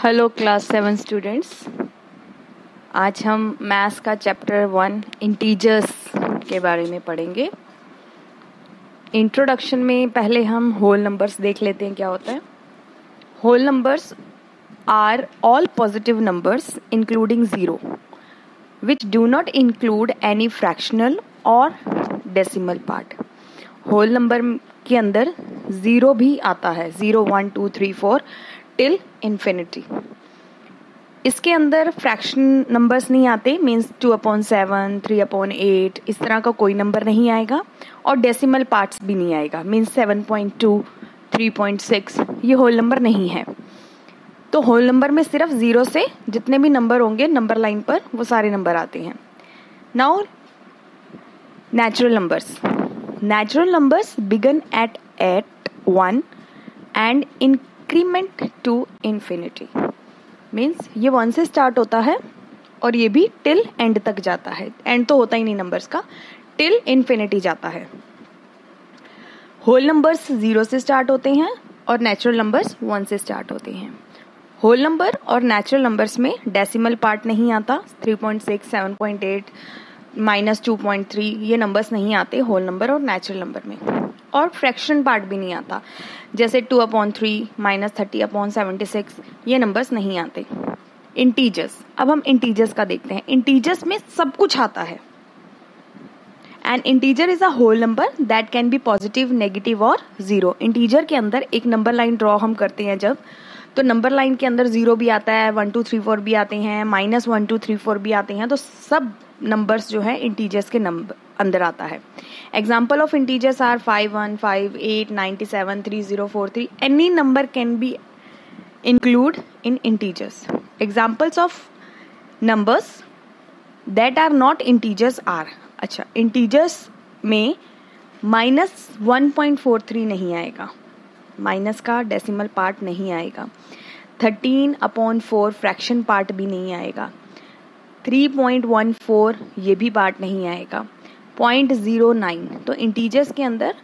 Hello class 7 students. आज हम maths का चैप्टर 1 इंटीजर्स के बारे में पढ़ेंगे। इंट्रोडक्शन में पहले हम होल नंबर्स देख लेते हैं क्या होता है। Whole numbers are all positive numbers including zero which do not include any fractional और डेसिमल पार्ट। होल नंबर के अंदर ज़ीरो भी आता है, 0 1 2 3 4 टिल इन्फिनिटी। इसके अंदर फ्रैक्शन नंबर्स नहीं आते, मीन्स 2/7 3/8 इस तरह का कोई नंबर नहीं आएगा, और डेसिमल पार्ट्स भी नहीं आएगा, मीन्स 7.2 3.6 ये होल नंबर नहीं है। तो होल नंबर में सिर्फ ज़ीरो से जितने भी नंबर होंगे नंबर लाइन पर वो सारे नंबर आते हैं। Now natural numbers begin at 1 and increment to infinity. Means ये 1 से स्टार्ट होता है और ये भी टिल एंड तक जाता है। एंड तो होता ही नहीं नंबर्स का, टिल इन्फिनिटी जाता है। होल नंबर्स 0 से स्टार्ट होते हैं और नेचुरल नंबर्स 1 से स्टार्ट होते हैं। होल नंबर और नेचुरल नंबर्स में डेसिमल पार्ट नहीं आता, 3.6 7.8 -2.3 ये नंबर्स नहीं आते होल नंबर और नेचुरल नंबर में, और फ्रैक्शन पार्ट भी नहीं आता, जैसे 2/3 -30/76 ये नंबर्स नहीं आते। इंटीजर्स, अब हम इंटीजर्स का देखते हैं। इंटीजर्स में सब कुछ आता है। An integer is a whole number that can be positive, negative और जीरो। इंटीजर के अंदर एक नंबर लाइन ड्रॉ हम करते हैं जब, तो नंबर लाइन के अंदर 0 भी आता है, 1 2 3 4 भी आते हैं, -1 2 3 4 भी आते हैं। तो सब नंबर्स जो है इंटीजर्स के नंबर अंदर आता है। Example of integers are 5 1 5 8 97 3 0 4 3। Any number can be include in integers. Examples of numbers that are not integers are, अच्छा इंटीजर्स में -1.43 नहीं आएगा, माइनस का डेसिमल पार्ट नहीं आएगा। 13/4 फ्रैक्शन पार्ट भी नहीं आएगा। 3.14 ये भी पार्ट नहीं आएगा। 0.09 तो इंटीजर्स के अंदर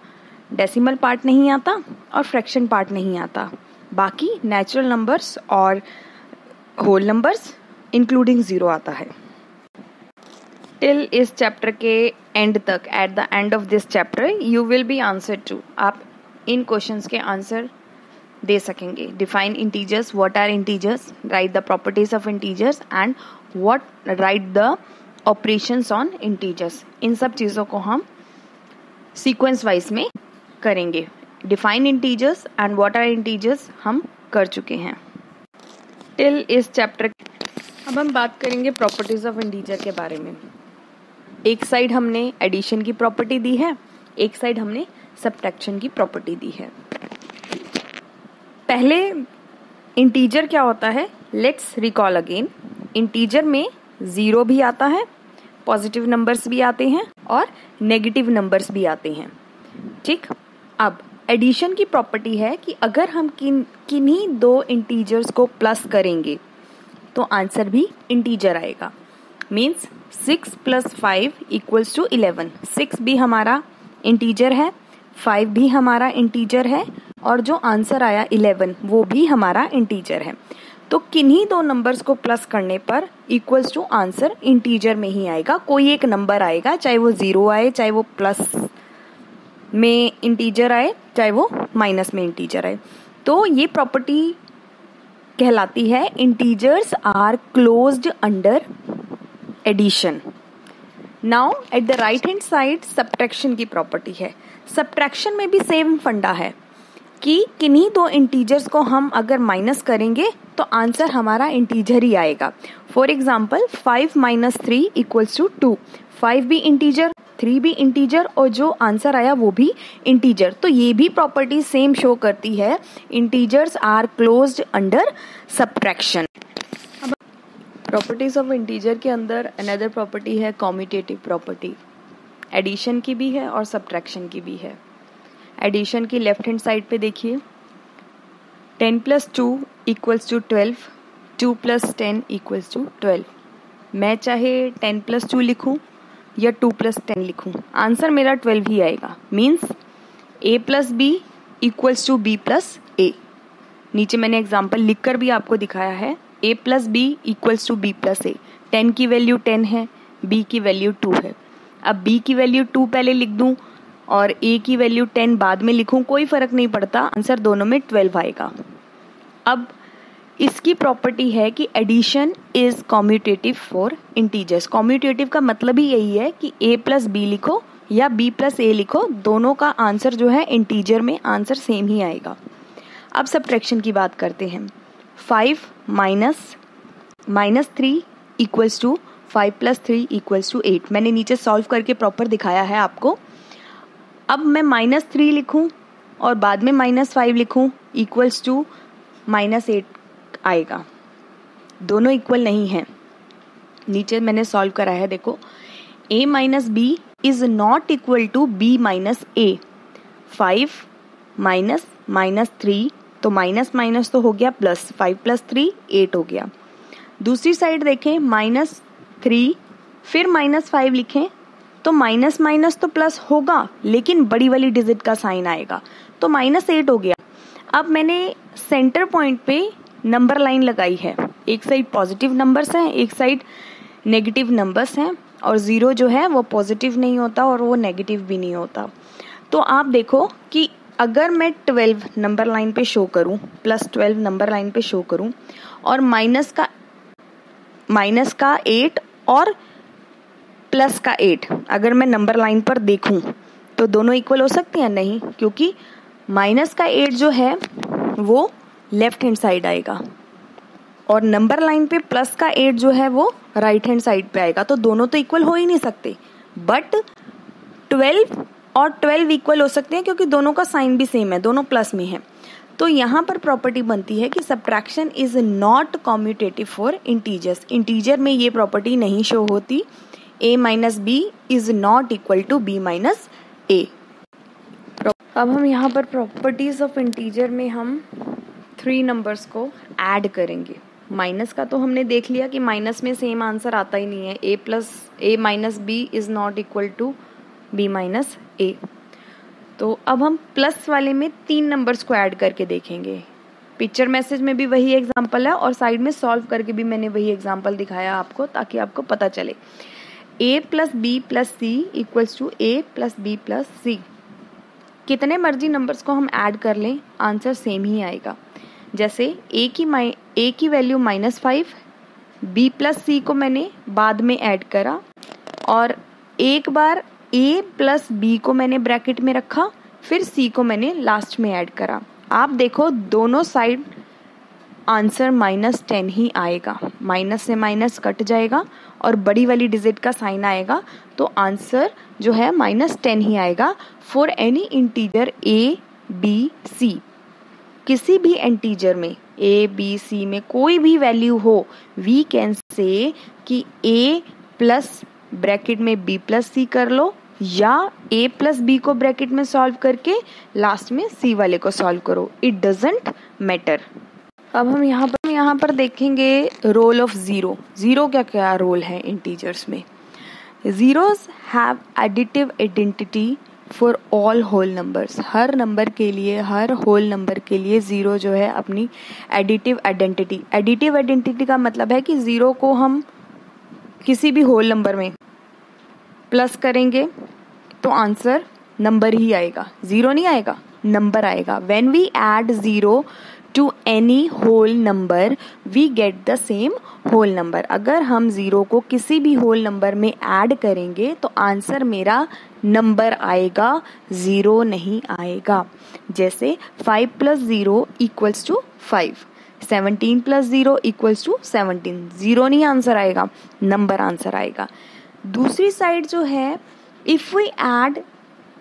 डेसिमल पार्ट नहीं आता और फ्रैक्शन पार्ट नहीं आता। बाकी नेचुरल नंबर्स और होल नंबर्स इंक्लूडिंग ज़ीरो आता है। टिल इस चैप्टर के एंड तक, at the end of this chapter you will be answer to, आप इन क्वेश्चंस के आंसर दे सकेंगे। Define integers, what are integers, write the properties of integers and what write the operations on integers. इन सब चीज़ों को हम सीक्वेंस वाइज में करेंगे। Define integers and what are integers हम कर चुके हैं टिल इस चैप्टर। अब हम बात करेंगे प्रॉपर्टीज ऑफ इंटीजर के बारे में। एक साइड हमने एडिशन की प्रॉपर्टी दी है, एक साइड हमने सब्ट्रैक्शन की प्रॉपर्टी दी है। पहले इंटीजर क्या होता है, लेट्स रिकॉल अगेन। इंटीजर में 0 भी आता है, पॉजिटिव नंबर्स भी आते हैं और नेगेटिव नंबर्स भी आते हैं, ठीक। अब एडिशन की प्रॉपर्टी है कि अगर हम किन्हीं दो इंटीजर्स को प्लस करेंगे तो आंसर भी इंटीजर आएगा। मीन्स 6 + 5 = 11। 6 भी हमारा इंटीजर है, 5 भी हमारा इंटीजर है, और जो आंसर आया 11 वो भी हमारा इंटीजर है। तो किन्हीं दो नंबर्स को प्लस करने पर इक्वल्स टू आंसर इंटीजर में ही आएगा। कोई एक नंबर आएगा, चाहे वो 0 आए, चाहे वो प्लस में इंटीजर आए, चाहे वो माइनस में इंटीजर आए। तो ये प्रॉपर्टी कहलाती है integers are closed under addition. Now at the right hand side subtraction की प्रॉपर्टी है। सब्ट्रैक्शन में भी सेम फंडा है कि किन्हीं दो इंटीजर्स को हम अगर माइनस करेंगे तो आंसर हमारा इंटीजर ही आएगा। For example 5 - 3 = 2। 5 भी इंटीजर, 3 भी इंटीजर, और जो आंसर आया वो भी इंटीजर। तो ये भी प्रॉपर्टी सेम शो करती है, integers are closed under subtraction. Properties of integer के अंदर अनदर प्रॉपर्टी है कॉम्यूटेटिव प्रॉपर्टी। एडिशन की भी है और सब्ट्रैक्शन की भी है। एडिशन की लेफ्ट हैंड साइड पे देखिए, 10 + 2 = 12, 2 + 10 = 12। मैं चाहे 10 + 2 लिखूं या 2 + 10 लिखूं, आंसर मेरा 12 ही आएगा। Means A + B = B + A। नीचे मैंने एग्जाम्पल लिख कर भी आपको दिखाया है। a plus B equals to B plus A. 10 की वैल्यू 10 है, b की वैल्यू 2 है। अब b की वैल्यू 2 पहले लिख दूं और a की वैल्यू 10 बाद में लिखूं, कोई फर्क नहीं पड़ता, आंसर दोनों में 12 आएगा। अब इसकी प्रॉपर्टी है कि addition is commutative for integers. Commutative का मतलब ही यही है कि a प्लस बी लिखो या b प्लस ए लिखो, दोनों का आंसर जो है इंटीजर में आंसर सेम ही आएगा। अब सब्ट्रैक्शन की बात करते हैं। 5 minus 3 equals to 5 plus 3 equals to 8। मैंने नीचे सॉल्व करके प्रॉपर दिखाया है आपको। अब मैं -3 लिखूं और बाद में -5 लिखूं, इक्वल्स टू -8 आएगा। दोनों इक्वल नहीं हैं। नीचे मैंने सॉल्व करा है, देखो a minus B is not equal to b minus a. 5 minus 3 तो माइनस माइनस तो हो गया प्लस, 5 प्लस 3 8 हो गया। दूसरी साइड देखें, -3 फिर -5 लिखें तो माइनस माइनस तो प्लस होगा, लेकिन बड़ी वाली डिजिट का साइन आएगा तो -8 हो गया। अब मैंने सेंटर पॉइंट पे नंबर लाइन लगाई है। एक साइड पॉजिटिव नंबर्स हैं, एक साइड नेगेटिव नंबर्स हैं, और 0 जो है वो पॉजिटिव नहीं होता और वो नेगेटिव भी नहीं होता। तो आप देखो कि अगर मैं 12 नंबर लाइन पे शो करूं, +12 नंबर लाइन पे शो करूं, और माइनस का 8 और प्लस का 8 अगर मैं नंबर लाइन पर देखूं तो दोनों इक्वल हो सकते हैं? नहीं, क्योंकि माइनस का 8 जो है वो लेफ्ट हैंड साइड आएगा और नंबर लाइन पे प्लस का 8 जो है वो राइट हैंड साइड पे आएगा, तो दोनों तो इक्वल हो ही नहीं सकते। बट 12 और 12 इक्वल हो सकते हैं क्योंकि दोनों का साइन भी सेम है, दोनों प्लस में है। तो यहाँ पर प्रॉपर्टी बनती है कि subtraction is not commutative for integers. Integer में ये प्रॉपर्टी नहीं शो होती। a minus B is not equal to b minus A. अब हम यहाँ पर प्रॉपर्टीज ऑफ इंटीजर में हम 3 नंबर्स को ऐड करेंगे। माइनस का तो हमने देख लिया कि माइनस में सेम आंसर आता ही नहीं है। a minus B is not equal to b minus A. तो अब हम प्लस वाले में 3 नंबर्स को ऐड करके देखेंगे। पिक्चर मैसेज में भी वही एग्जांपल है और साइड में सॉल्व करके भी मैंने वही एग्जांपल दिखाया आपको, ताकि आपको पता चले। a plus B plus C equals to a plus B plus C. कितने मर्जी नंबर्स को हम ऐड कर लें, आंसर सेम ही आएगा। जैसे a की वैल्यू -5, b प्लस सी को मैंने बाद में ऐड करा और एक बार a प्लस बी को मैंने ब्रैकेट में रखा, फिर c को मैंने लास्ट में ऐड करा। आप देखो दोनों साइड आंसर -10 ही आएगा। माइनस से माइनस कट जाएगा और बड़ी वाली डिजिट का साइन आएगा, तो आंसर जो है -10 ही आएगा for any integer a, b, c। किसी भी इंटीजर में a, b, c में कोई भी वैल्यू हो, वी कैन से कि a प्लस ब्रैकेट में b प्लस सी कर लो या a प्लस बी को ब्रैकेट में सॉल्व करके लास्ट में c वाले को सॉल्व करो, इट डजंट मैटर। अब हम यहाँ पर देखेंगे रोल ऑफ जीरो। जीरो क्या क्या रोल है इंटीजर्स में। Zeros have additive identity for all whole numbers. हर नंबर के लिए, हर होल नंबर के लिए जीरो जो है अपनी एडिटिव आइडेंटिटी। एडिटिव आइडेंटिटी का मतलब है कि जीरो को हम किसी भी होल नंबर में प्लस करेंगे तो आंसर नंबर ही आएगा, जीरो नहीं आएगा, नंबर आएगा। When we add zero to any whole number we get the same whole number. अगर हम जीरो को किसी भी होल नंबर में ऐड करेंगे तो आंसर मेरा नंबर आएगा, जीरो नहीं आएगा। जैसे 5 plus 0 equals to 5, 17 plus 0 equals to 17। Zero नहीं आंसर आएगा, नंबर आंसर आएगा। दूसरी साइड जो है, if we add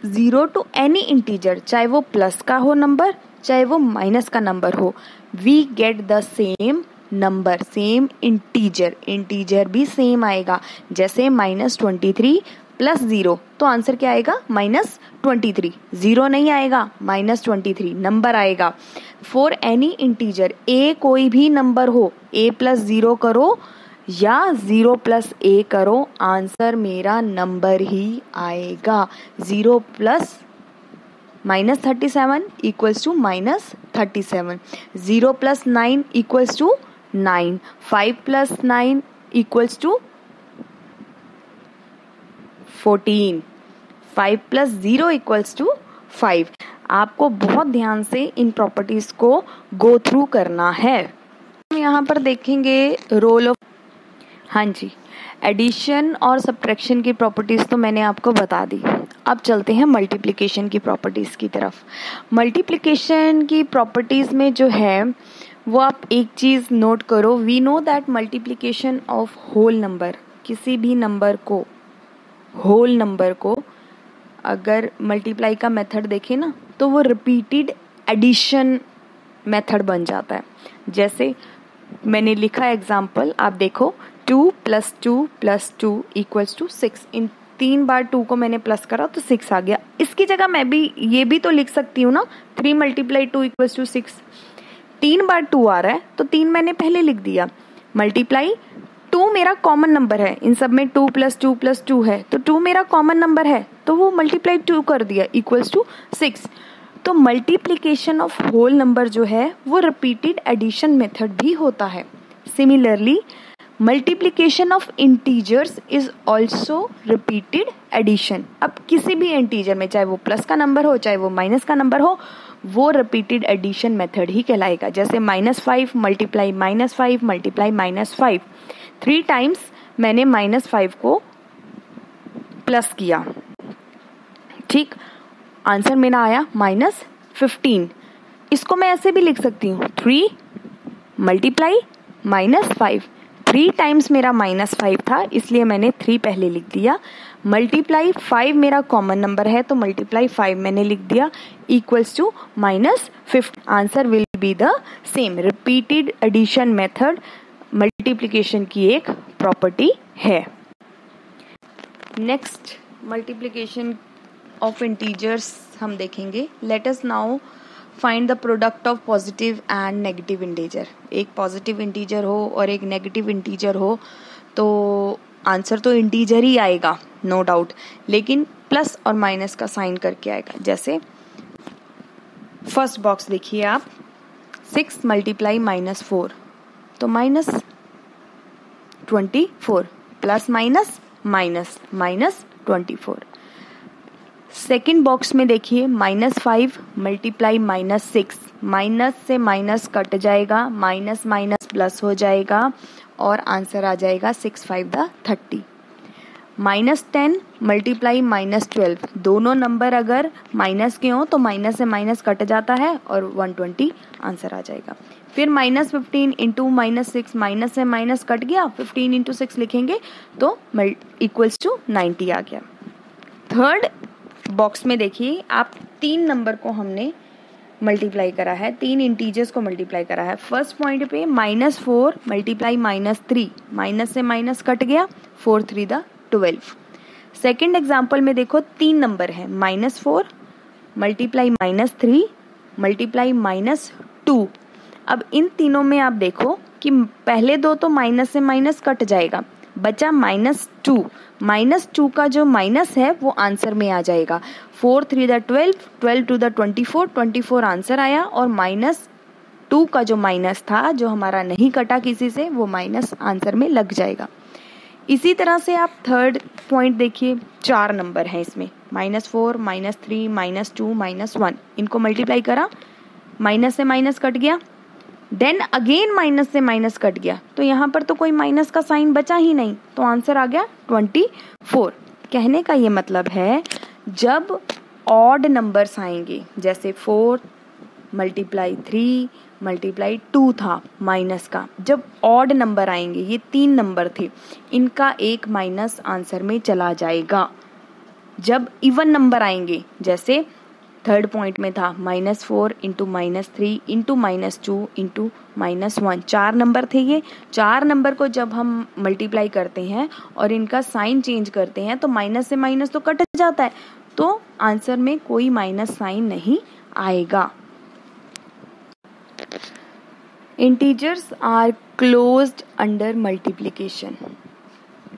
zero to any integer, चाहे वो प्लस का हो नंबर चाहे वो माइनस का नंबर हो, we get the same number, same integer. Integer भी सेम आएगा। जैसे -23 प्लस 0 तो आंसर क्या आएगा, -23। जीरो नहीं आएगा, -23 नंबर आएगा। फॉर एनी इंटीजर, a कोई भी नंबर हो, a प्लस 0 करो या 0 प्लस a करो, आंसर मेरा नंबर ही आएगा। 0 plus -37 equals to -37, 0 + 9 equals to 9, 5 + 9 equals to 14, 5 + 0 equals to 5। आपको बहुत ध्यान से इन प्रॉपर्टीज को गो थ्रू करना है। हम यहाँ पर देखेंगे रोल ऑफ, हाँ जी, एडिशन और सब्ट्रैक्शन की प्रॉपर्टीज तो मैंने आपको बता दी। अब चलते हैं मल्टीप्लिकेशन की प्रॉपर्टीज की तरफ। मल्टीप्लिकेशन की प्रॉपर्टीज में जो है वो आप एक चीज नोट करो, we know that multiplication of whole number, किसी भी नंबर को, होल नंबर को अगर मल्टीप्लाई का मेथड देखें ना तो वो रिपीटेड एडिशन मेथड बन जाता है। जैसे मैंने लिखा एग्जाम्पल, आप देखो 2 + 2 + 2 इक्वल्स टू 6। इन 3 बार 2 को मैंने प्लस करा तो 6 आ गया। इसकी जगह मैं भी ये भी तो लिख सकती हूँ ना, 3 × 2 इक्वल्स टू 6। 3 बार 2 आ रहा है तो 3 मैंने पहले लिख दिया। मल्टीप्लाई 2 मेरा कॉमन नंबर है, इन सब में 2 + 2 + 2 है तो 2 मेरा कॉमन नंबर है तो वो मल्टीप्लाई 2 कर दिया इक्वल्स टू 6। तो मल्टीप्लिकेशन ऑफ होल नंबर जो है वो रिपीटेड एडिशन मेथड भी होता है। Similarly multiplication of integers is also repeated addition. अब किसी भी इंटीजर में, चाहे वो प्लस का नंबर हो चाहे वो माइनस का नंबर हो, वो रिपीटेड एडिशन मेथड ही कहलाएगा। जैसे -5 मल्टीप्लाई -5 मल्टीप्लाई -5, 3 टाइम्स मैंने -5 को प्लस किया, ठीक, आंसर मेरा आया -15। इसको मैं ऐसे भी लिख सकती हूँ 3 मल्टीप्लाई -5, 3 टाइम्स मेरा -5 था इसलिए मैंने 3 पहले लिख दिया, मल्टीप्लाई 5 मेरा कॉमन नंबर है तो मल्टीप्लाई 5 मैंने लिख दिया equals to -15। Answer will be the same. Repeated addition method multiplication की एक प्रॉपर्टी है। नेक्स्ट मल्टीप्लिकेशन ऑफ इंटीजर्स हम देखेंगे। Let us now find the product of positive and negative integer. एक पॉजिटिव इंटीजर हो और एक नेगेटिव इंटीजर हो तो आंसर तो इंटीजर ही आएगा, नो डाउट, लेकिन प्लस और माइनस का साइन करके आएगा। जैसे फर्स्ट बॉक्स देखिए आप, 6 मल्टीप्लाई -4 तो -24, plus minus minus -24। Second box में देखिए -5 मल्टीप्लाई -6, माइनस से माइनस कट जाएगा, माइनस माइनस प्लस हो जाएगा और आंसर आ जाएगा 6 5 30। -10 मल्टीप्लाई -12, दोनों नंबर अगर माइनस के हों तो माइनस से माइनस कट जाता है और 120 आंसर आ जाएगा। फिर -15 इंटू -6, माइनस से माइनस कट गया, 15 इंटू 6 लिखेंगे तो इक्वल्स टू 90 आ गया। थर्ड बॉक्स में देखिए आप 3 नंबर को हमने मल्टीप्लाई करा है, 3 इंटीजर्स को मल्टीप्लाई करा है। फर्स्ट पॉइंट पे -4 मल्टीप्लाई -3, माइनस से माइनस कट गया, 4 3 12। सेकेंड एग्जाम्पल में देखो 3 नंबर है, -4 मल्टीप्लाई -3 मल्टीप्लाई -2। अब इन तीनों में आप देखो कि पहले दो तो माइनस से माइनस कट जाएगा, बचा -2, -2 का जो माइनस है वो आंसर में आ जाएगा। 4 3 12, 12 2 24, 24 आंसर आया और -2 का जो माइनस था जो हमारा नहीं कटा किसी से, वो माइनस आंसर में लग जाएगा। इसी तरह से आप थर्ड पॉइंट देखिए, 4 नंबर हैं इसमें, -4 -3 -2 -1, इनको मल्टीप्लाई करा, माइनस से माइनस कट गया, देन अगेन माइनस से माइनस कट गया, तो यहाँ पर तो कोई माइनस का साइन बचा ही नहीं, तो आंसर आ गया 24। कहने का ये मतलब है जब ऑड नंबर्स आएंगे, जैसे 4 मल्टीप्लाई 3 मल्टीप्लाई 2 था माइनस का, जब ऑड नंबर आएंगे, ये 3 नंबर थे, इनका एक माइनस आंसर में चला जाएगा। जब इवन नंबर आएंगे, जैसे थर्ड पॉइंट में था -4 इंटू -3 इंटू -2 इंटू -1, 4 नंबर थे ये, 4 नंबर को जब हम मल्टीप्लाई करते हैं और इनका साइन चेंज करते हैं तो माइनस से माइनस तो कट जाता है, तो आंसर में कोई माइनस साइन नहीं आएगा। Integers are closed under multiplication.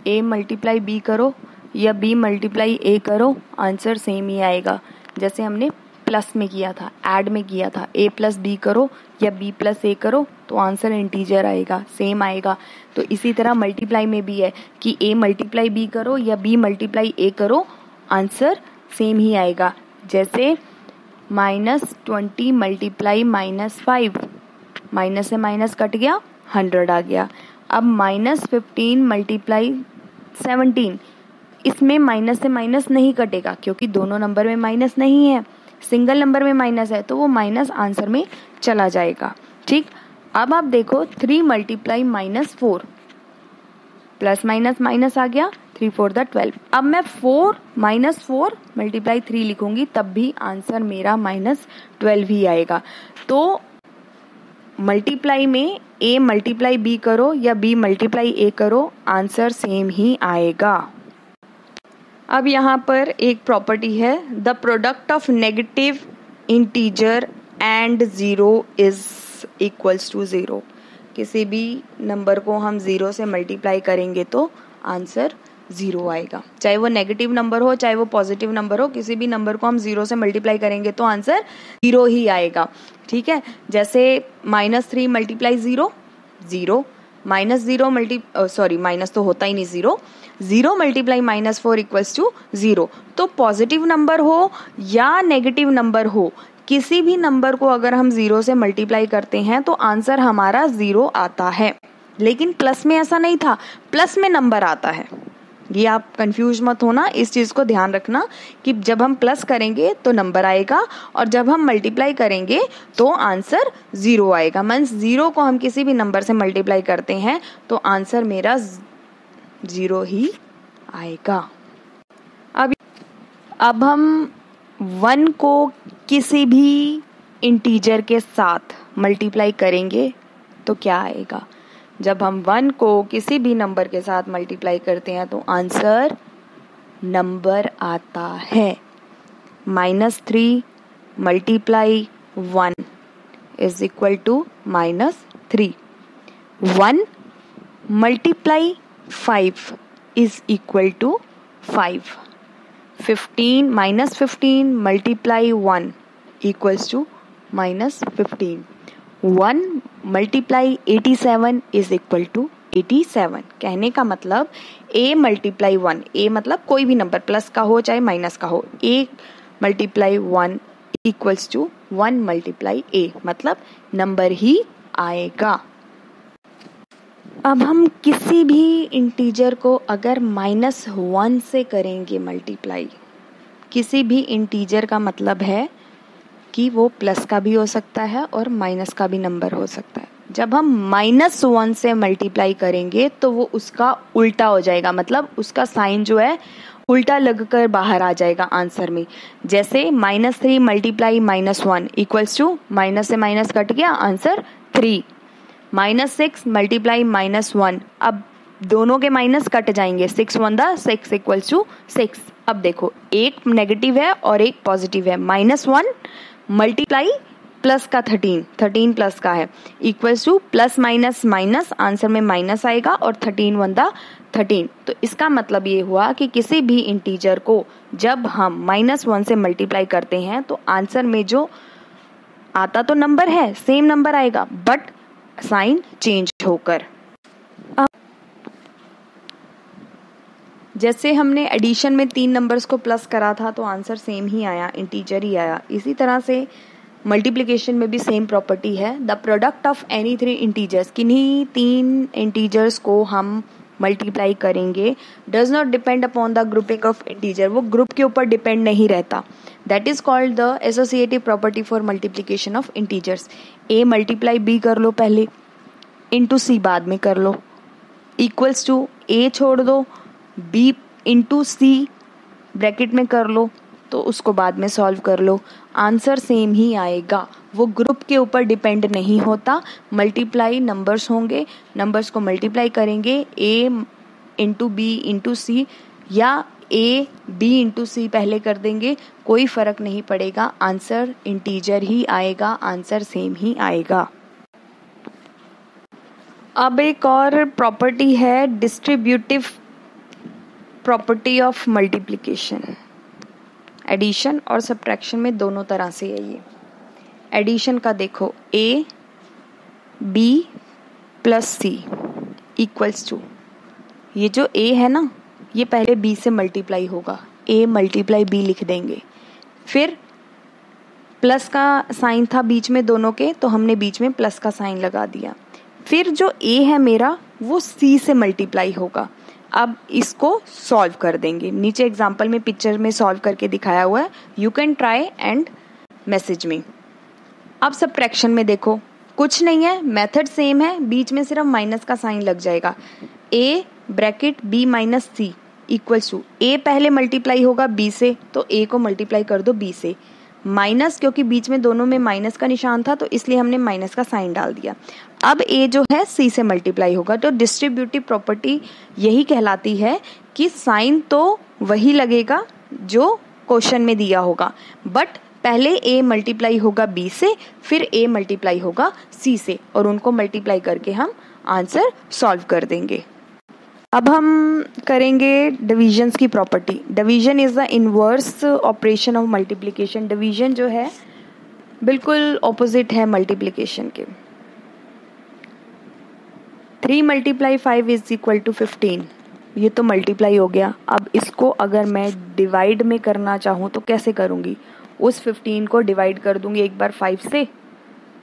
a multiply b करो या b मल्टीप्लाई a करो, आंसर सेम ही आएगा। जैसे हमने प्लस में किया था, ऐड में किया था, a प्लस बी करो या b प्लस a करो तो आंसर इंटीजर आएगा, सेम आएगा। तो इसी तरह मल्टीप्लाई में भी है कि a मल्टीप्लाई b करो या b मल्टीप्लाई a करो, आंसर सेम ही आएगा। जैसे -20 मल्टीप्लाई -5, माइनस से माइनस कट गया, 100 आ गया। अब -15 मल्टीप्लाई 17, इसमें माइनस से माइनस नहीं कटेगा क्योंकि दोनों नंबर में माइनस नहीं है, सिंगल नंबर में माइनस है, तो वो माइनस आंसर में चला जाएगा। ठीक, अब आप देखो 3 मल्टीप्लाई -4, प्लस माइनस माइनस आ गया, 3 4 12। अब मैं 4 मल्टीप्लाई 3 लिखूंगी तब भी आंसर मेरा -12 ही आएगा। तो मल्टीप्लाई में a मल्टीप्लाई b करो या b मल्टीप्लाई a करो, आंसर सेम ही आएगा। अब यहाँ पर एक प्रॉपर्टी है, the product of negative integer and 0 is equals to 0। किसी भी नंबर को हम 0 से मल्टीप्लाई करेंगे तो आंसर 0 आएगा, चाहे वो नेगेटिव नंबर हो चाहे वो पॉजिटिव नंबर हो, किसी भी नंबर को हम 0 से मल्टीप्लाई करेंगे तो आंसर 0 ही आएगा। ठीक है, जैसे -3 मल्टीप्लाई 0, 0, माइनस तो होता ही नहीं, 0 मल्टीप्लाई -4 इक्वल्स टू 0। तो पॉजिटिव नंबर हो या नेगेटिव नंबर हो, किसी भी नंबर को अगर हम 0 से मल्टीप्लाई करते हैं तो आंसर हमारा 0 आता है। लेकिन प्लस में ऐसा नहीं था, प्लस में नंबर आता है। ये आप कंफ्यूज मत होना, इस चीज को ध्यान रखना कि जब हम प्लस करेंगे तो नंबर आएगा और जब हम मल्टीप्लाई करेंगे तो आंसर 0 आएगा। मींस 0 को हम किसी भी नंबर से मल्टीप्लाई करते हैं तो आंसर मेरा 0 ही आएगा। अब हम 1 को किसी भी इंटीजर के साथ मल्टीप्लाई करेंगे तो क्या आएगा। जब हम 1 को किसी भी नंबर के साथ मल्टीप्लाई करते हैं तो आंसर नंबर आता है। -3 multiply 1 is equal to -3। 1 multiply 5 is equal to 5। 15 multiply 1 equals to -15। 1 multiply 87 is equal to 87। कहने का मतलब a मल्टीप्लाई 1, a मतलब कोई भी नंबर प्लस का हो चाहे माइनस का हो, a multiply 1 equals to 1 multiply a, मतलब नंबर ही आएगा। अब हम किसी भी इंटीजर को अगर -1 से करेंगे मल्टीप्लाई, किसी भी इंटीजर का मतलब है कि वो प्लस का भी हो सकता है और माइनस का भी नंबर हो सकता है। जब हम -1 से मल्टीप्लाई करेंगे तो वो उसका उल्टा हो जाएगा, मतलब उसका साइन जो है उल्टा लगकर बाहर आ जाएगा आंसर में। जैसे -3 मल्टीप्लाई -1 इक्वल्स टू, माइनस से माइनस कट गया, आंसर 3। -6 मल्टीप्लाई -1, अब दोनों के माइनस कट जाएंगे, 6 1 6 इक्वल्स टू 6। अब देखो एक नेगेटिव है और एक पॉजिटिव है। -1 मल्टीप्लाई प्लस का 13 प्लस का है, equals two plus minus minus, answer में माइनस आएगा और 13 1 13। तो इसका मतलब ये हुआ कि किसी भी इंटीजर को जब हम -1 से मल्टीप्लाई करते हैं तो आंसर में जो आता तो नंबर है, सेम नंबर आएगा, बट साइन चेंज होकर। जैसे हमने एडिशन में 3 नंबर्स को प्लस करा था तो आंसर सेम ही आया, इंटीजर ही आया। इसी तरह से मल्टीप्लिकेशन में भी सेम प्रॉपर्टी है। The product of any 3 integers, किन्हीं 3 इंटीजर्स को हम मल्टीप्लाई करेंगे, does not depend upon the grouping of integer, वो ग्रुप के ऊपर डिपेंड नहीं रहता। That is called the associative property for multiplication of integers. A multiply b कर लो पहले, इंटू सी बाद में कर लो, इक्वल्स टू ए छोड़ दो, बी इंटू सी ब्रैकेट में कर लो, तो उसको बाद में सॉल्व कर लो, आंसर सेम ही आएगा। वो ग्रुप के ऊपर डिपेंड नहीं होता। मल्टीप्लाई नंबर्स होंगे, नंबर्स को मल्टीप्लाई करेंगे, ए इंटू बी इंटू सी या ए बी इंटू सी पहले कर देंगे, कोई फर्क नहीं पड़ेगा, आंसर इंटीजर ही आएगा, आंसर सेम ही आएगा। अब एक और प्रॉपर्टी है distributive property of multiplication. Addition और सब्ट्रैक्शन में दोनों तरह से है ये। एडिशन का देखो, a b plus c equals to, ये जो a है ना ये पहले b से मल्टीप्लाई होगा, a मल्टीप्लाई b लिख देंगे, फिर प्लस का साइन था बीच में दोनों के तो हमने बीच में प्लस का साइन लगा दिया, फिर जो a है मेरा वो c से मल्टीप्लाई होगा। अब इसको सॉल्व कर देंगे, नीचे एग्जाम्पल में पिक्चर में सॉल्व करके दिखाया हुआ है, you can try and message me. अब सब्ट्रैक्शन में देखो कुछ नहीं है, मेथड सेम है, बीच में सिर्फ माइनस का साइन लग जाएगा, a bracket b minus c equals to, a पहले मल्टीप्लाई होगा b से तो a को मल्टीप्लाई कर दो b से, माइनस क्योंकि बीच में दोनों में माइनस का निशान था तो इसलिए हमने माइनस का साइन डाल दिया। अब a जो है c से मल्टीप्लाई होगा, तो डिस्ट्रीब्यूटिव प्रॉपर्टी यही कहलाती है कि साइन तो वही लगेगा जो क्वेश्चन में दिया होगा, बट पहले a मल्टीप्लाई होगा b से, फिर a मल्टीप्लाई होगा c से, और उनको मल्टीप्लाई करके हम आंसर सॉल्व कर देंगे। अब हम करेंगे डिविजन्स की property. Division is the inverse operation of multiplication. Division जो है बिल्कुल ऑपोजिट है मल्टीप्लिकेशन के। 3 मल्टीप्लाई 5 इज इक्वल टू 15, ये तो मल्टीप्लाई हो गया। अब इसको अगर मैं डिवाइड में करना चाहूँ तो कैसे करूँगी, उस 15 को डिवाइड कर दूंगी एक बार 5 से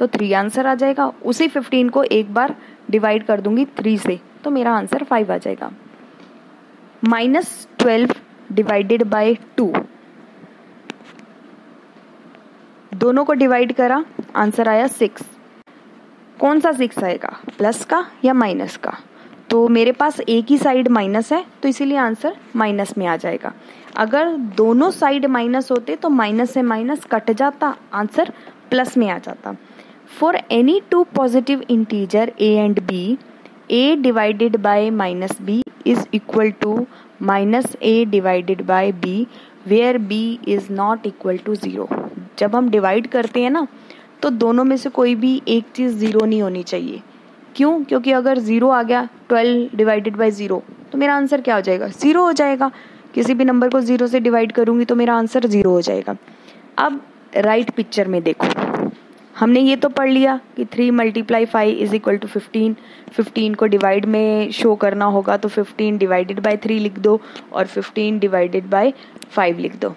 तो 3 आंसर आ जाएगा, उसी 15 को एक बार डिवाइड कर दूंगी 3 से तो मेरा आंसर 5 आ जाएगा। -12 डिवाइडेड बाय 2, दोनों को डिवाइड करा, आंसर आया 6। कौन सा 6 आएगा, प्लस का या माइनस का? तो मेरे पास एक ही साइड माइनस है तो इसीलिए आंसर माइनस में आ जाएगा। अगर दोनों साइड माइनस होते तो माइनस से माइनस कट जाता, आंसर प्लस में आ जाता। For any two positive integer a and b, a divided by minus b is equal to minus a divided by b where b is not equal to 0। जब हम divide करते हैं ना तो दोनों में से कोई भी एक चीज़ 0 नहीं होनी चाहिए। क्यों? क्योंकि अगर 0 आ गया 12 डिवाइडेड बाय 0 तो मेरा आंसर क्या हो जाएगा, 0 हो जाएगा। किसी भी नंबर को 0 से डिवाइड करूंगी तो मेरा आंसर 0 हो जाएगा। अब राइट पिक्चर में देखो, हमने ये तो पढ़ लिया कि 3 मल्टीप्लाई 5 इज इक्वल टू 15। 15 को डिवाइड में शो करना होगा तो 15 डिवाइडेड बाय 3 लिख दो और 15 डिवाइडेड बाय 5 लिख दो।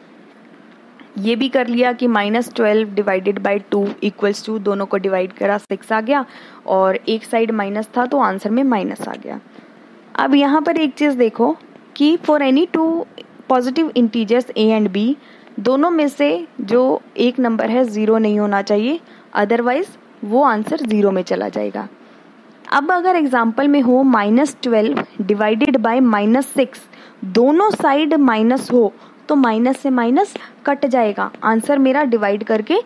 ये भी कर लिया कि -12 डिवाइडेड बाय 2 इक्वल्स टू, दोनों को डिवाइड करा 6 आ गया और एक साइड माइनस था तो आंसर में माइनस आ गया। अब यहाँ पर एक चीज़ देखो कि for any two positive integers a and b, दोनों में से जो एक नंबर है 0 नहीं होना चाहिए, अदरवाइज वो आंसर 0 में चला जाएगा। अब अगर एग्जाम्पल में हो -12 डिवाइडेड बाय -6, दोनों साइड माइनस हो तो माइनस से माइनस कट जाएगा, आंसर मेरा डिवाइड करके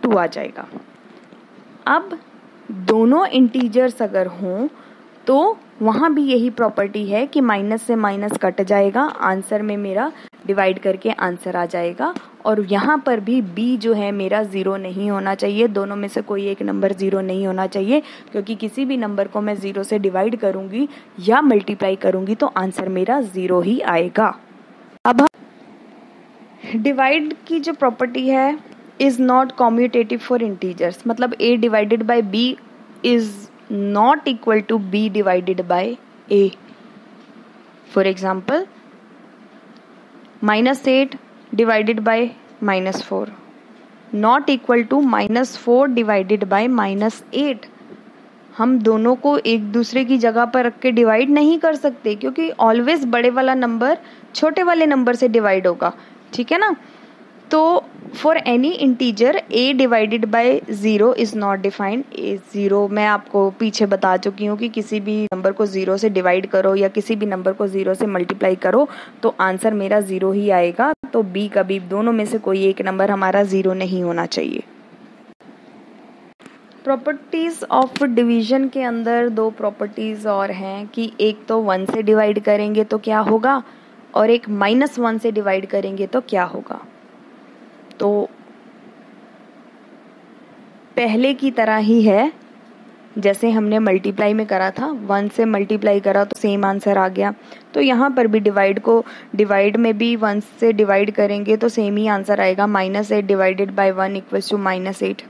2 आ जाएगा। अब दोनों इंटीजर्स अगर हों तो वहाँ भी यही प्रॉपर्टी है कि माइनस से माइनस कट जाएगा, आंसर में मेरा डिवाइड करके आंसर आ जाएगा। और यहाँ पर भी b जो है मेरा 0 नहीं होना चाहिए, दोनों में से कोई एक नंबर 0 नहीं होना चाहिए, क्योंकि किसी भी नंबर को मैं 0 से डिवाइड करूँगी या मल्टीप्लाई करूँगी तो आंसर मेरा 0 ही आएगा। अब डिवाइड की जो प्रॉपर्टी है is not commutative for integers, मतलब a divided by b is not equal to b divided by a. For example, -8 divided by -4 not equal to -4 divided by -8। हम दोनों को एक दूसरे की जगह पर रख के डिवाइड नहीं कर सकते, क्योंकि ऑलवेज बड़े वाला नंबर छोटे वाले नंबर से डिवाइड होगा, ठीक है ना। तो for any integer a divided bye 0 is not defined. 0 मैं आपको पीछे बता चुकी हूँ कि किसी भी नंबर को 0 से डिवाइड करो या किसी भी नंबर को 0 से मल्टीप्लाई करो तो आंसर मेरा 0 ही आएगा। तो b कभी दोनों में से कोई एक नंबर हमारा 0 नहीं होना चाहिए। प्रॉपर्टीज़ ऑफ डिवीजन के अंदर 2 प्रॉपर्टीज़ और हैं कि एक तो 1 से डिवाइड करेंगे तो क्या होगा और एक -1 से डिवाइड करेंगे तो क्या होगा। तो पहले की तरह ही है, जैसे हमने मल्टीप्लाई में करा था, 1 से मल्टीप्लाई करा तो सेम आंसर आ गया। तो यहाँ पर भी डिवाइड में भी 1 से डिवाइड करेंगे तो सेम ही आंसर आएगा। -8 divided by 1 equals to -8,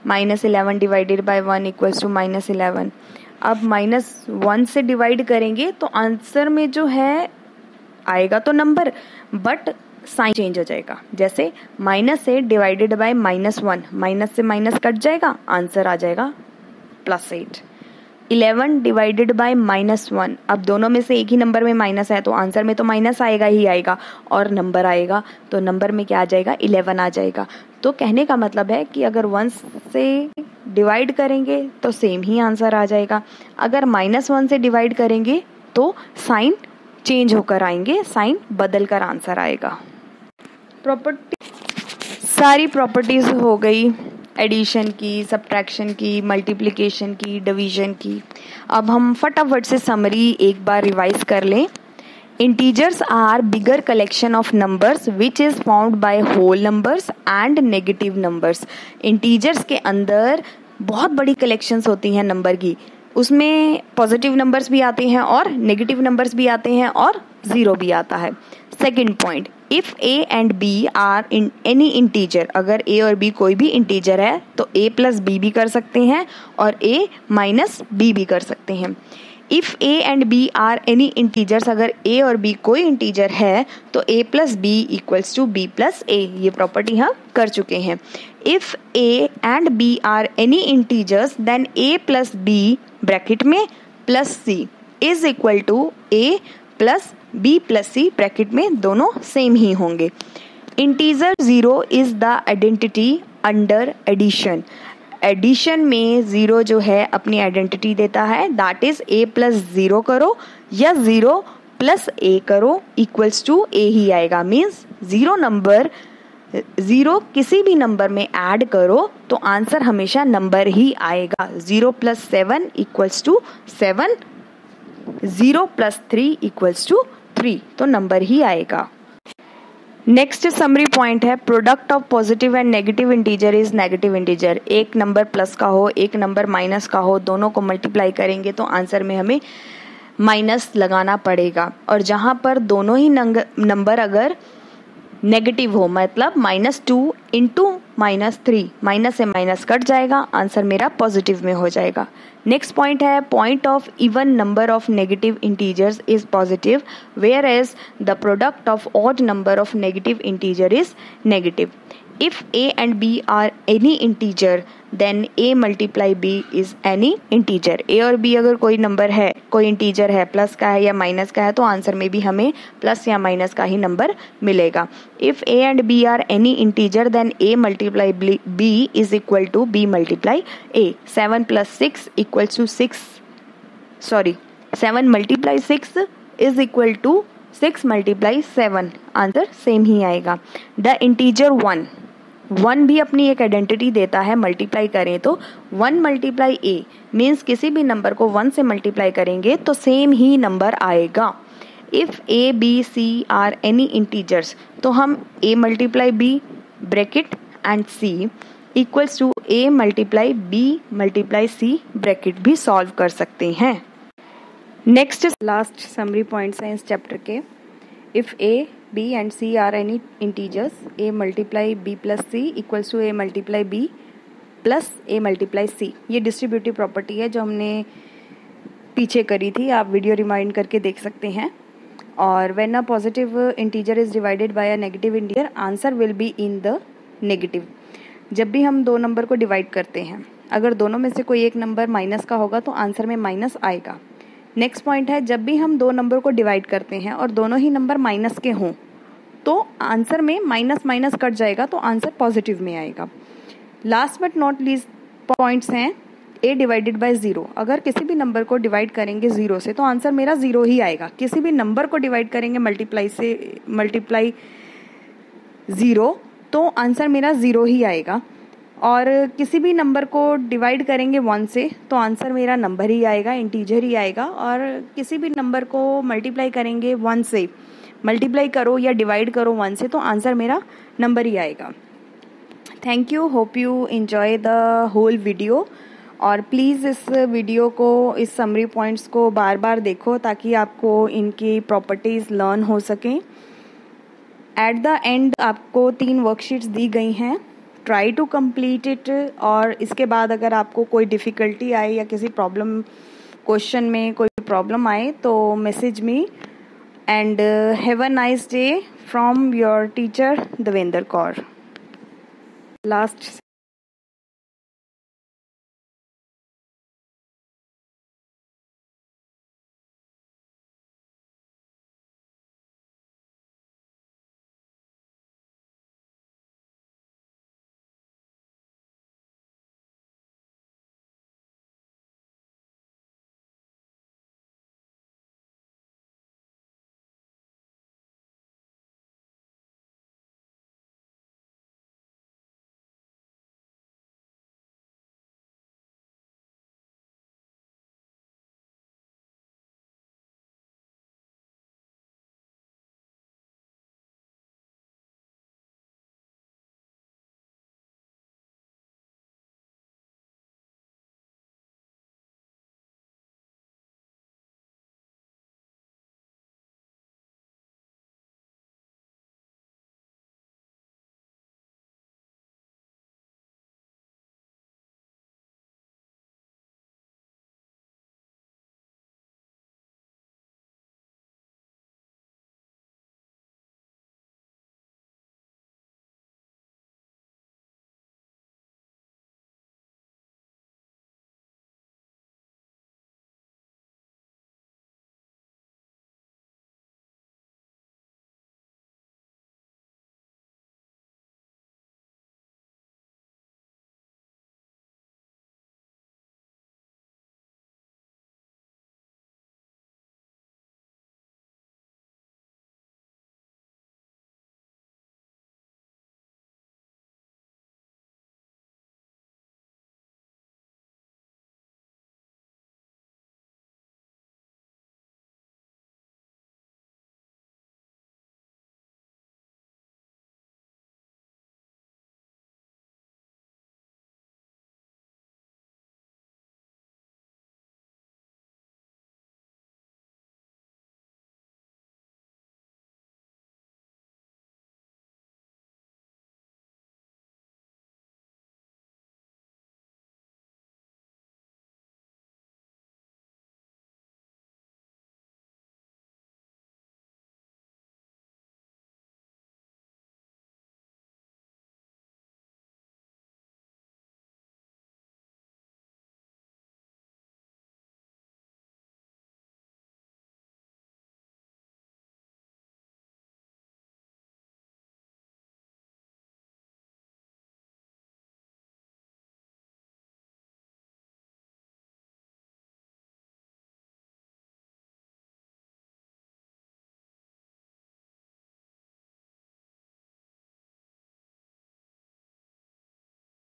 -11 divided by 1 equals to -11। अब -1 से डिवाइड करेंगे तो आंसर में जो है आएगा तो नंबर, बट साइन चेंज हो जाएगा। जैसे -8 डिवाइडेड बाय -1, माइनस से माइनस कट जाएगा, आंसर आ जाएगा +8। 11 डिवाइडेड बाय -1, अब दोनों में से एक ही नंबर में माइनस है तो आंसर में तो माइनस आएगा ही आएगा, और नंबर आएगा तो नंबर में क्या आ जाएगा, 11 आ जाएगा। तो कहने का मतलब है कि अगर 1 से डिवाइड करेंगे तो सेम ही आंसर आ जाएगा, अगर -1 से डिवाइड करेंगे तो साइन चेंज होकर आएंगे, साइन बदल कर आंसर आएगा। सारी प्रॉपर्टीज हो गई, एडिशन की, सब्ट्रैक्शन की, मल्टीप्लिकेशन की, डिवीजन की। अब हम फटाफट से समरी एक बार रिवाइज कर लें। Integers are bigger collection of numbers which is found by whole numbers and negative numbers. Integers के अंदर बहुत बड़ी कलेक्शंस होती हैं नंबर की, उसमें पॉजिटिव नंबर्स भी आते हैं और नेगेटिव नंबर्स भी आते हैं और जीरो भी आता है। Second point, if A and B are in any integer, अगर ए और बी कोई भी इंटीजर है तो ए प्लस बी भी कर सकते हैं और ए माइनस बी भी कर सकते हैं। If A and B are any integers, अगर ए और बी कोई इंटीजर है तो A plus B equals to B plus A, ये प्रॉपर्टी हम कर चुके हैं। If A and B are any integers then A plus B bracket में plus C is equal to A plus B plus C, bracket में दोनों same ही होंगे। Integer 0 is the identity under addition. Addition में 0 जो है अपनी identity देता है, दैट इज a प्लस 0 करो या 0 प्लस a करो इक्वल्स टू a ही आएगा। मीन्स 0 किसी भी नंबर में ऐड करो तो आंसर हमेशा नंबर ही आएगा। 0 plus 7 equals to 7, 0 plus 3 equals to 3, तो नंबर ही आएगा। नेक्स्ट समरी पॉइंट है, product of positive and negative integer is negative integer. एक नंबर प्लस का हो, एक नंबर माइनस का हो, दोनों को मल्टीप्लाई करेंगे तो आंसर में हमें माइनस लगाना पड़ेगा। और जहां पर दोनों ही नंबर अगर नेगेटिव हो, मतलब -2 इंटू -3, माइनस से माइनस कट जाएगा, आंसर मेरा पॉजिटिव में हो जाएगा। नेक्स्ट पॉइंट है, point of even number of negative integers is positive whereas the product of odd number of negative integer is negative. If a and b are any integer, then a multiply b is any integer. a और b अगर कोई number है, कोई integer है, plus का है या minus का है, तो आंसर में भी हमें प्लस या माइनस का ही नंबर मिलेगा। If a and b are any integer, then a multiply b is equal to b multiply a. 7 plus 6 equals to 7 multiply 6 is equal to 6 multiply 7, answer same ही आएगा। The integer 1 भी अपनी एक identity देता है, multiply करें तो 1 multiply a means किसी भी नंबर को 1 से मल्टीप्लाई करेंगे तो सेम ही नंबर आएगा। If a b c are any integers, तो हम a multiply b bracket and c equals to a multiply b multiply c bracket भी सॉल्व कर सकते हैं। नेक्स्ट लास्ट समरी पॉइंट्स हैं इस चैप्टर के। If a b and c are any integers, a multiply b plus c equals to a multiply b plus a multiply c। ये distributive property है जो हमने पीछे करी थी, आप वीडियो रिमाइंड करके देख सकते हैं। और when a positive integer is divided by a negative integer, answer will be in the negative. जब भी हम दो नंबर को डिवाइड करते हैं, अगर दोनों में से कोई एक नंबर माइनस का होगा तो आंसर में माइनस आएगा। नेक्स्ट पॉइंट है, जब भी हम दो नंबर को डिवाइड करते हैं और दोनों ही नंबर माइनस के हों तो आंसर में माइनस माइनस कट जाएगा तो आंसर पॉजिटिव में आएगा। Last but not least points हैं, a डिवाइडेड बाय 0। अगर किसी भी नंबर को डिवाइड करेंगे 0 से तो आंसर मेरा 0 ही आएगा। किसी भी नंबर को डिवाइड करेंगे मल्टीप्लाई 0 तो आंसर मेरा 0 ही आएगा। और किसी भी नंबर को डिवाइड करेंगे 1 से तो आंसर मेरा नंबर ही आएगा, इंटीजर ही आएगा। और किसी भी नंबर को मल्टीप्लाई करेंगे 1 से, मल्टीप्लाई करो या डिवाइड करो 1 से तो आंसर मेरा नंबर ही आएगा। Thank you, hope you enjoy the whole video. और प्लीज़ इस वीडियो को, इस समरी पॉइंट्स को बार बार देखो ताकि आपको इनकी प्रॉपर्टीज़ लर्न हो सकें। एट द एंड आपको 3 वर्कशीट्स दी गई हैं, ट्राई टू कंप्लीट इट। और इसके बाद अगर आपको कोई डिफ़िकल्टी आए या किसी प्रॉब्लम क्वेश्चन में कोई प्रॉब्लम आए तो message me. And have a nice day from your teacher Devendra Kaur. Last